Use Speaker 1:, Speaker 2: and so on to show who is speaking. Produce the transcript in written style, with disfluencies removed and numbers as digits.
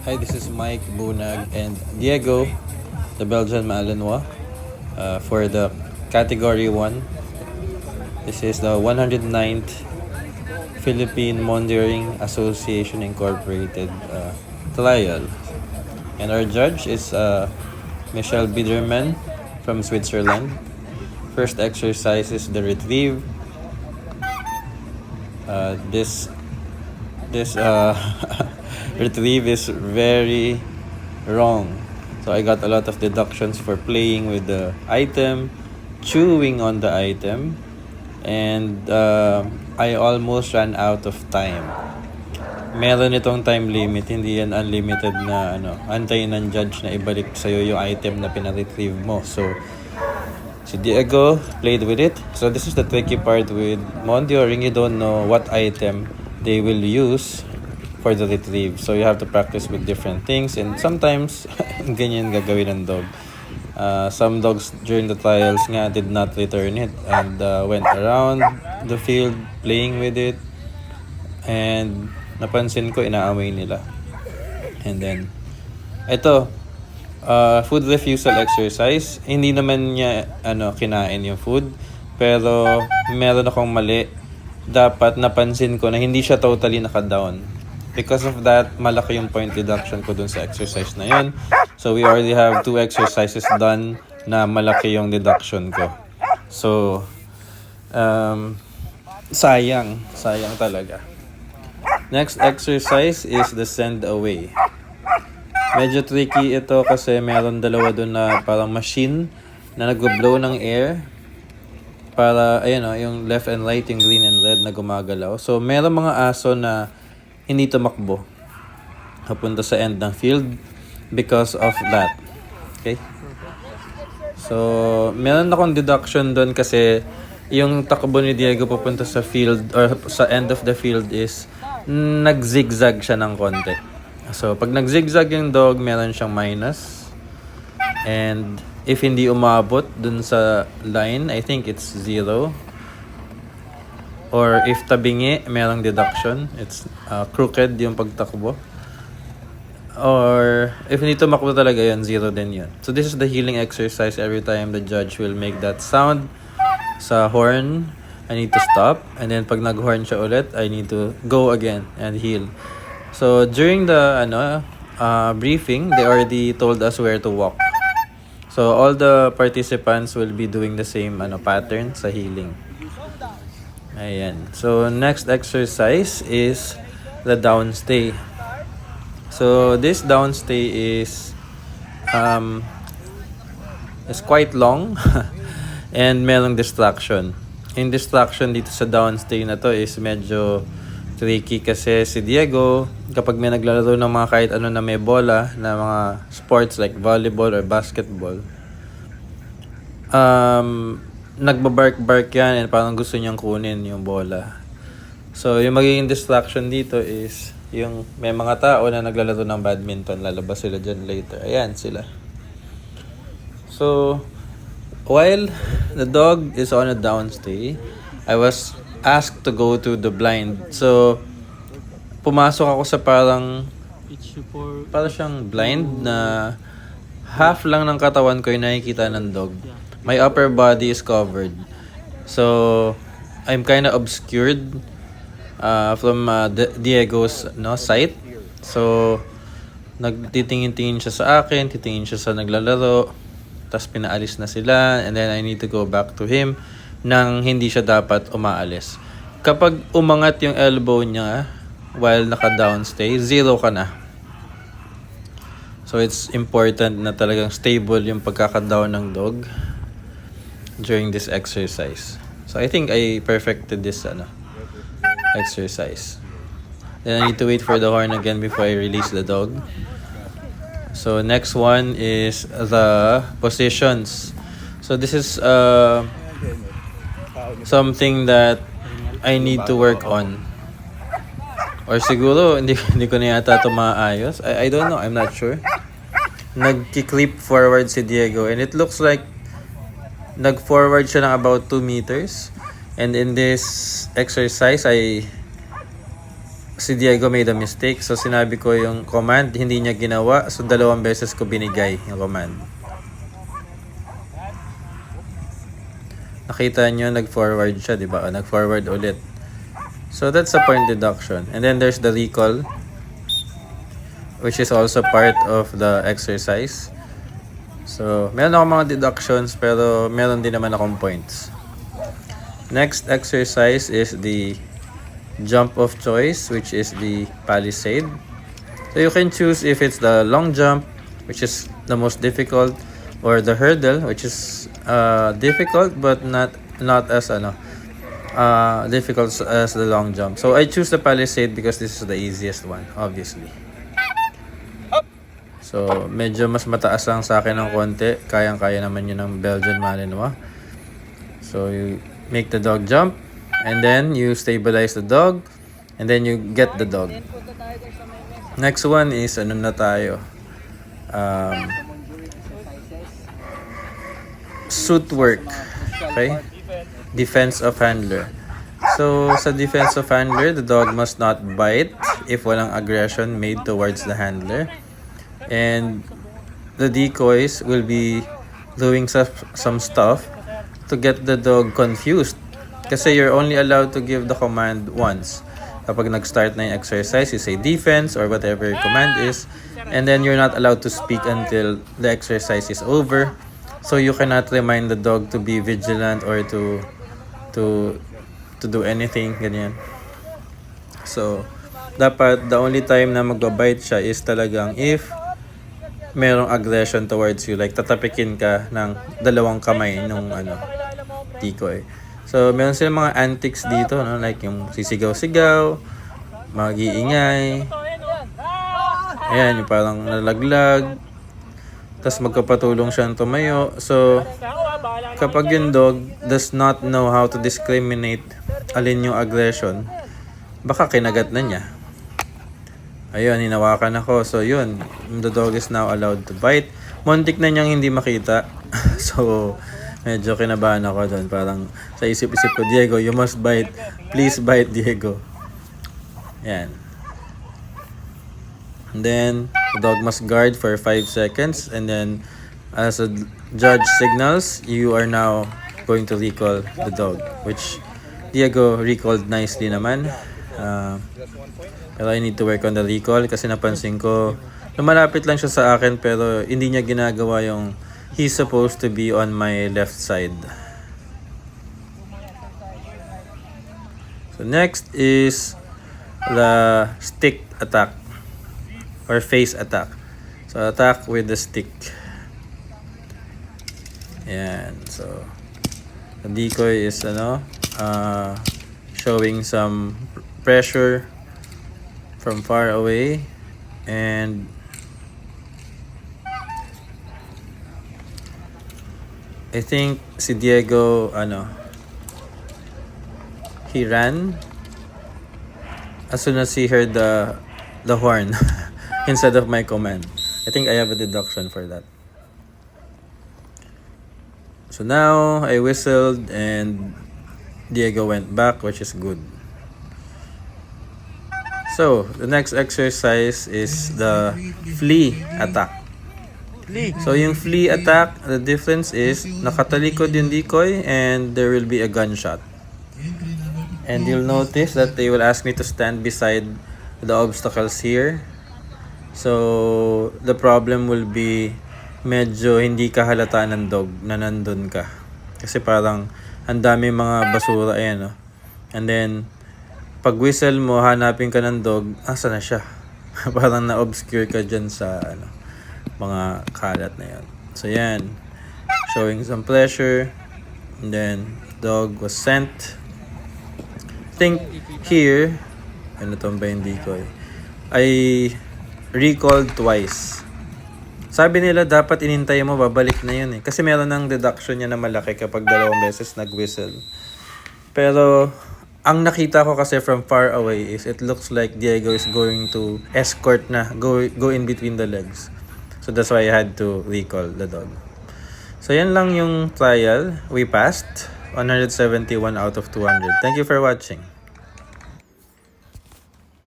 Speaker 1: Hi, this is Mike Bunag and Diego, the Belgian Malinois, for the Category 1. This is the 109th Philippine Monitoring Association Incorporated trial. And our judge is Michelle Biederman from Switzerland. First exercise is the retrieve. This retrieve is very wrong. So I got a lot of deductions for playing with the item, chewing on the item, and I almost ran out of time. Meron itong time limit, hindi yan unlimited na antayin ng judge na ibalik sa'yo yung item na pina-retrieve mo. So, si Diego played with it. So this is the tricky part with monitoring. You don't know what item they will use for the retrieve. So you have to practice with different things, and sometimes ganyan gagawin ng dog. Some dogs during the trials nga did not return it and went around the field playing with it, and napansin ko inaamay nila. And then ito, food refusal exercise. Hindi naman niya kinain yung food, pero meron akong mali. Dapat napansin ko na hindi siya totally naka-down. Because of that, malaki yung point deduction ko dun sa exercise na yun. So we already have 2 exercises done na malaki yung deduction ko. So sayang talaga. Next exercise is the send away. Medyo tricky ito kasi meron dalawa doon na parang machine na nag-blow ng air para, yung left and right, yung green and red na gumagalaw. So, meron mga aso na hindi tumakbo papunta sa end ng field because of that. Okay? So, meron akong deduction doon kasi yung takbo ni Diego papunta sa field or sa end of the field is nag-zigzag siya ng konti. So, pag nag-zigzag yung dog, meron siyang minus. And if hindi umabot dun sa line, I think it's 0. Or if tabingi, merong deduction. It's crooked yung pagtakbo. Or if hindi tumakbo talaga yun, 0 din yun. So, this is the healing exercise. Every time the judge will make that sound sa horn, I need to stop. And then pag nag-horn siya ulit, I need to go again and heal. So during the briefing, they already told us where to walk. So all the participants will be doing the same pattern sa healing. Ayan. So next exercise is the downstay. So this downstay is quite long and merong distraction. Yung distraction dito sa downstay na to is medyo tricky kasi si Diego, kapag may naglalaro ng mga kahit ano na may bola, na mga sports like volleyball or basketball, nagbabark-bark yan and parang gusto niyang kunin yung bola. So, yung magiging distraction dito is yung may mga tao na naglalaro ng badminton, lalabas sila dyan later. Ayan sila. So, while the dog is on a downstay, I was asked to go to the blind. So, pumasok ako sa parang siyang blind na half lang ng katawan ko yung nakikita ng dog. My upper body is covered. So, I'm kind of obscured from Diego's sight. So, nagtitingin-tingin siya sa akin, titingin siya sa naglalaro, tapos pinaalis na sila, and then I need to go back to him nang hindi siya dapat umaalis. Kapag umangat yung elbow niya while naka-downstay, 0 ka na. So it's important na talagang stable yung pagkaka-down ng dog during this exercise. So I think I perfected this exercise. Then I need to wait for the horn again before I release the dog. So next one is the positions. So this is something that I need to work on. Or siguro hindi ko na yata ito maayos. I don't know, I'm not sure. Nagki-clip forward si Diego and it looks like nag-forward siya ng about 2 meters. And in this exercise, I si Diego made a mistake. So, sinabi ko yung command, hindi niya ginawa. So, 2 beses ko binigay yung command. Nakita nyo, nag-forward siya, di ba? O, nag-forward ulit. So, that's a point deduction. And then, there's the recall, which is also part of the exercise. So, meron akong mga deductions, pero meron din naman akong points. Next exercise is the jump of choice, which is the palisade. So you can choose if it's the long jump, which is the most difficult, or the hurdle, which is difficult but not as difficult as the long jump. So I choose the palisade because this is the easiest one, obviously. So medyo mas mataas lang sa akin ng konti. Kayang-kaya naman yun ng Belgian Malinois. So you make the dog jump, and then you stabilize the dog, and then you get the dog. Next one is ano na tayo? Suit work. Okay? Defense of handler. So sa defense of handler, the dog must not bite if walang aggression made towards the handler. And the decoys will be doing some stuff to get the dog confused. Kasi you're only allowed to give the command once. Kapag nag-start na yung exercise, you say defense or whatever your command is. And then you're not allowed to speak until the exercise is over. So you cannot remind the dog to be vigilant or to do anything, ganyan. So, dapat the only time na magbabite siya is talagang if merong aggression towards you, like tatapikin ka ng 2 kamay nung decoy. So meron silang mga antics dito, no? Like yung sisigaw-sigaw, mag-iingay, ayan, yung parang nalaglag, tapos magkapatulong siyang tumayo. So kapag yung dog does not know how to discriminate alin yung aggression, baka kinagat na niya. Ayun, hinawakan ako. So, yun. The dog is now allowed to bite. Muntik na niyang hindi makita. So, medyo kinabahan ako doon. Parang sa isip-isip ko, Diego, you must bite. Please bite, Diego. Yan. And then, the dog must guard for 5 seconds. And then, as a judge signals, you are now going to recall the dog. Which, Diego recalled nicely naman. Pero I need to work on the recall kasi napansin ko lumalapit lang siya sa akin pero hindi niya ginagawa yung he's supposed to be on my left side. So next is the stick attack or face attack. So attack with the stick. Ayan. So the decoy is showing some pressure from far away, and I think si Diego he ran as soon as he heard the horn instead of my command. I think I have a deduction for that. So now I whistled and Diego went back, which is good. So, the next exercise is the flea attack. So, yung flea attack, the difference is nakatalikod yung decoy and there will be a gunshot. And you'll notice that they will ask me to stand beside the obstacles here. So, the problem will be medyo hindi ka halata ng dog na nandun ka. Kasi parang ang dami mga basura, ayan, no? And then, pag whistle mo, hanapin ka ng dog, asa na siya? Parang na-obscure ka dyan sa mga kalat na yan. So yan, showing some pleasure. And then, dog was sent. I think here, ano itong ba yung decoy? I recalled twice. Sabi nila, dapat inintay mo, babalik na yun eh. Kasi meron ng deduction niya na malaki kapag 2 beses nag-whistle. Pero, ang nakita ko kasi from far away is it looks like Diego is going to escort na, go in between the legs. So that's why I had to recall the dog. So yan lang yung trial. We passed 171 out of 200. Thank you for watching.